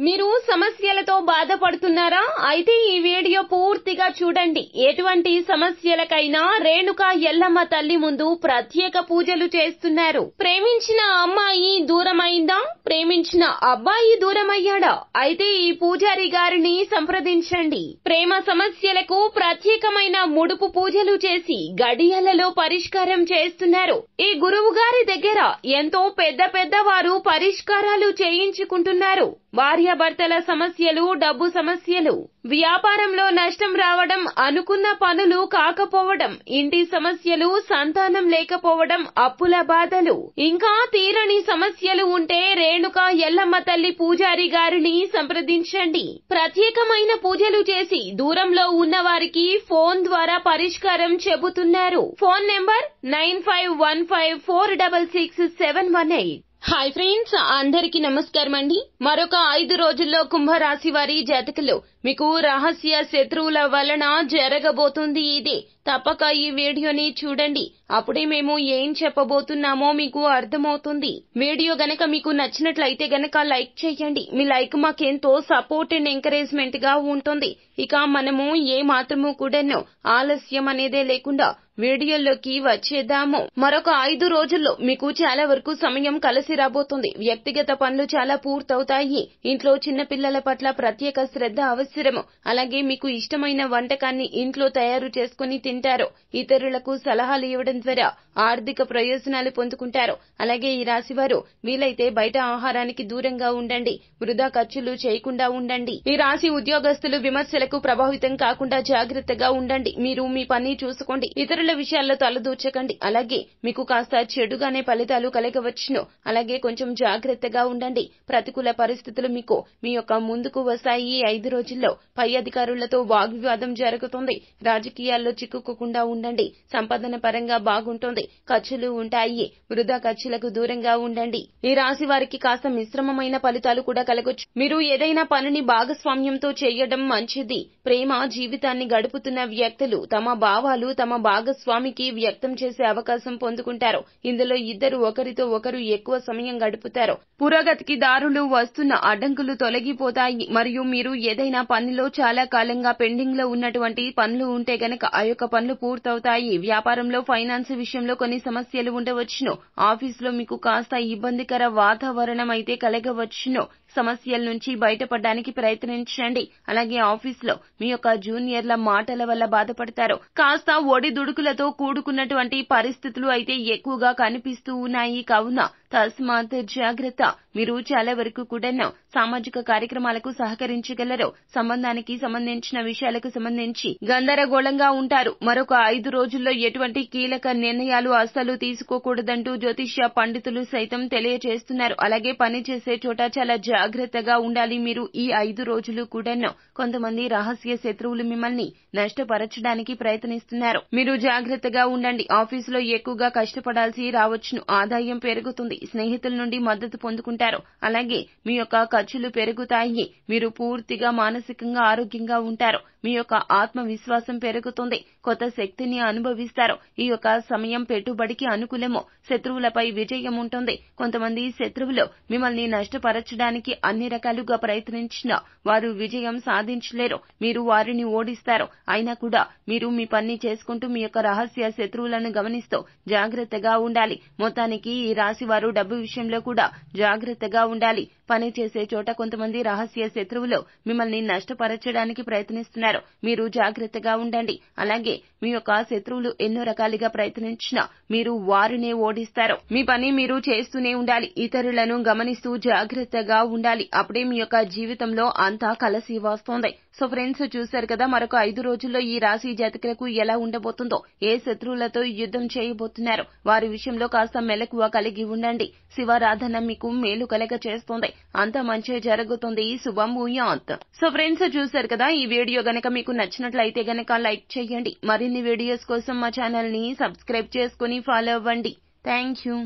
మీరు సమస్యలతో బాధపడుతున్నారా? అయితే ఈ వీడియో పూర్తిగా చూడండి. ఎటువంటి సమస్యలకైనా రేణుకా ఎల్లమ్మ తల్లి ముందు ప్రత్యేక పూజలు చేస్తున్నారు. ప్రేమించిన అమ్మాయి దూరమైందా? ప్రేమించిన అబ్బాయి దూరమయ్యాడా? అయితే ఈ పూజారి గారిని సంప్రదించండి. ప్రేమ సమస్యలకు ప్రత్యేకమైన ముడుపు పూజలు చేసి గడియలలో పరిష్కారం చేస్తున్నారు. ఈ గురువు గారి దగ్గర ఎంతో పెద్ద వారు పరిష్కారాలు చేయించుకుంటున్నారు. భార్యాభర్తల సమస్యలు, డబ్బు సమస్యలు, వ్యాపారంలో నష్టం రావడం, అనుకున్న పనులు కాకపోవడం, ఇంటి సమస్యలు, సంతానం లేకపోవడం, అప్పుల బాధలు, ఇంకా తీరని సమస్యలు ఉంటే రేణుకా ఎల్లమ్మ తల్లి పూజారి గారిని సంప్రదించండి. ప్రత్యేకమైన పూజలు చేసి దూరంలో ఉన్న వారికి ఫోన్ ద్వారా పరిష్కారం చెబుతున్నారు. Phone number 9515466718. హాయ్ ఫ్రెండ్స్, అందరికి నమస్కారం అండి. మరొక 5 రోజుల్లో కుంభరాశి వారి జాతకులు మీకు రహస్య శత్రువుల వలన జరగబోతుంది ఇదే. తప్పక ఈ వీడియోని చూడండి. అప్పుడే మేము ఏం చెప్పబోతున్నామో మీకు అర్థమవుతుంది. వీడియో గనక మీకు నచ్చినట్లయితే గనక లైక్ చేయండి. మీ లైక్ మాకెంతో సపోర్ట్ అండ్ ఎంకరేజ్మెంట్ గా ఉంటుంది. ఇక మనము ఏ మాత్రము కూడాను ఆలస్యం అనేదే లేకుండా వీడియోలోకి వచ్చేద్దాము. మరొక 5 రోజుల్లో మీకు చాలా వరకు సమయం కలిసి రాబోతుంది. వ్యక్తిగత పనులు చాలా పూర్తవుతాయి. ఇంట్లో చిన్న పిల్లల పట్ల ప్రత్యేక శ్రద్ధ అవసరము. అలాగే మీకు ఇష్టమైన వంటకాన్ని ఇంట్లో తయారు చేసుకుని తింటారు. ఇతరులకు సలహాలు ఇవ్వడం ద్వారా ఆర్థిక ప్రయోజనాలు పొందుకుంటారు. అలాగే ఈ రాశి వారు వీలైతే బయట ఆహారానికి దూరంగా ఉండండి. వృధా ఖర్చులు చేయకుండా ఉండండి. ఈ రాశి ఉద్యోగస్తులు విమర్శలకు ప్రభావితం కాకుండా జాగ్రత్తగా ఉండండి. మీరు మీ పని చూసుకోండి. ఇతరుల విషయాల్లో తలదూర్చకండి. అలాగే మీకు కాస్త చెడుగానే ఫలితాలు కలగవచ్చును. అలాగే కొంచెం జాగ్రత్తగా ఉండండి. ప్రతికూల పరిస్థితులు మీకు మీ యొక్క ముందుకు వస్తాయి. ఈ 5 రోజుల్లో పై అధికారులతో వాగ్వివాదం జరుగుతుంది. రాజకీయాల్లో చిక్కుకోకుండా ఉండండి. సంపాదన పరంగా బాగుంటుంది. ఖర్చులు ఉంటాయి. వృధా ఖర్చులకు దూరంగా ఉండండి. ఈ రాశి వారికి కాస్త మిశ్రమమైన ఫలితాలు కూడా కలగొచ్చు. మీరు ఏదైనా పనిని భాగస్వామ్యంతో చేయడం మంచిది. ప్రేమ జీవితాన్ని గడుపుతున్న వ్యక్తులు తమ భావాలు తమ భాగస్వామికి వ్యక్తం చేసే అవకాశం పొందుకుంటారు. ఇందులో ఇద్దరు ఒకరితో ఒకరు ఎక్కువ సమయం గడుపుతారు. పురోగతికి దారులు వస్తున్న అడ్డంకులు తొలగిపోతాయి. మరియు మీరు ఏదైనా పనిలో చాలా కాలంగా పెండింగ్ లో ఉన్నటువంటి పనులు ఉంటే గనక ఆ యొక్క పనులు పూర్తవుతాయి. వ్యాపారంలో ఫైనాన్స్ విషయంలో కొన్ని సమస్యలు ఉండవచ్చును. ఆఫీసులో మీకు కాస్త ఇబ్బందికర వాతావరణం అయితే కలగవచ్చును. సమస్యల నుంచి బయటపడడానికి ప్రయత్నించండి. అలాగే ఆఫీసులో మీ యొక్క జూనియర్ల మాటల వల్ల బాధపడతారు. కాస్త ఒడిదుడుకులతో కూడుకున్నటువంటి పరిస్థితులు అయితే ఎక్కువగా కనిపిస్తూ ఉన్నాయి. కావున తస్మాత్ జాగ్రత్త. మీరు చాలా వరకు కూడా సామాజిక కార్యక్రమాలకు సహకరించగలరు. సంబంధానికి సంబంధించిన విషయాలకు సంబంధించి గందరగోళంగా ఉంటారు. మరొక 5 రోజుల్లో ఎటువంటి కీలక నిర్ణయాలు అస్సలు తీసుకోకూడదంటూ జ్యోతిష్య పండితులు సైతం తెలియజేస్తున్నారు. అలాగే పని చేసే చోట చాలా జాగ్రత్తగా ఉండాలి. మీరు ఈ 5 రోజులు కూడాను కొంతమంది రహస్య శత్రువులు మిమ్మల్ని నష్టపరచడానికి ప్రయత్నిస్తున్నారు. మీరు జాగ్రత్తగా ఉండండి. ఆఫీసులో ఎక్కువగా కష్టపడాల్సి రావచ్చును. ఆదాయం పెరుగుతుంది. స్నేహితుల నుండి మద్దతు పొందుకుంటారు. అలాగే మీ యొక్క ఖర్చులు పెరుగుతాయి. మీరు పూర్తిగా మానసికంగా ఆరోగ్యంగా ఉంటారు. మీ యొక్క ఆత్మవిశ్వాసం పెరుగుతుంది. కొత్త శక్తిని అనుభవిస్తారు. ఈ యొక్క సమయం పెట్టుబడికి అనుకూలము. శత్రువులపై విజయం ఉంటుంది. కొంతమంది శత్రువులు మిమ్మల్ని నష్టపరచడానికి అన్ని రకాలుగా ప్రయత్నించినా వారు విజయం సాధించలేరు. మీరు వారిని ఓడిస్తారు. అయినా కూడా మీరు మీ పని చేసుకుంటూ మీ యొక్క రహస్య శత్రువులను గమనిస్తూ జాగ్రత్తగా ఉండాలి. మొత్తానికి ఈ రాశి వారు డబ్బు విషయంలో కూడా జాగ్రత్తగా ఉండాలి. పని చేసే చోట కొంతమంది రహస్య శత్రువులు మిమ్మల్ని నష్టపరచడానికి ప్రయత్నిస్తున్నారు. మీరు జాగ్రత్తగా ఉండండి. అలాగే మీ యొక్క శత్రువులు ఎన్నో రకాలుగా ప్రయత్నించినా మీరు వారినే ఓడిస్తారు. మీ పని మీరు చేస్తూనే ఉండాలి. ఇతరులను గమనిస్తూ జాగ్రత్తగా ఉండాలి. అప్పుడే మీ యొక్క జీవితంలో అంతా కలిసి వస్తుంది. సో ఫ్రెండ్స్, చూశారు కదా మరొక 5 రోజుల్లో ఈ రాశి జాతకులకు ఎలా ఉండబోతుందో, ఏ శత్రువులతో యుద్ధం చేయబోతున్నారు, వారి విషయంలో కాస్త మెలకువ కలిగి ఉండండి. శివారాధన మీకు మేలు కలగ చేస్తుంది. అంత మంచి జరుగుతుంది. శుభం భూయాత్. సో ఫ్రెండ్స్, చూశారు కదా, ఈ వీడియో గనక మీకు నచ్చినట్లయితే గనక లైక్ చేయండి. మరిన్ని వీడియోస్ కోసం మా ఛానల్ ని సబ్స్క్రైబ్ చేసుకుని ఫాలో అవ్వండి. Thank you.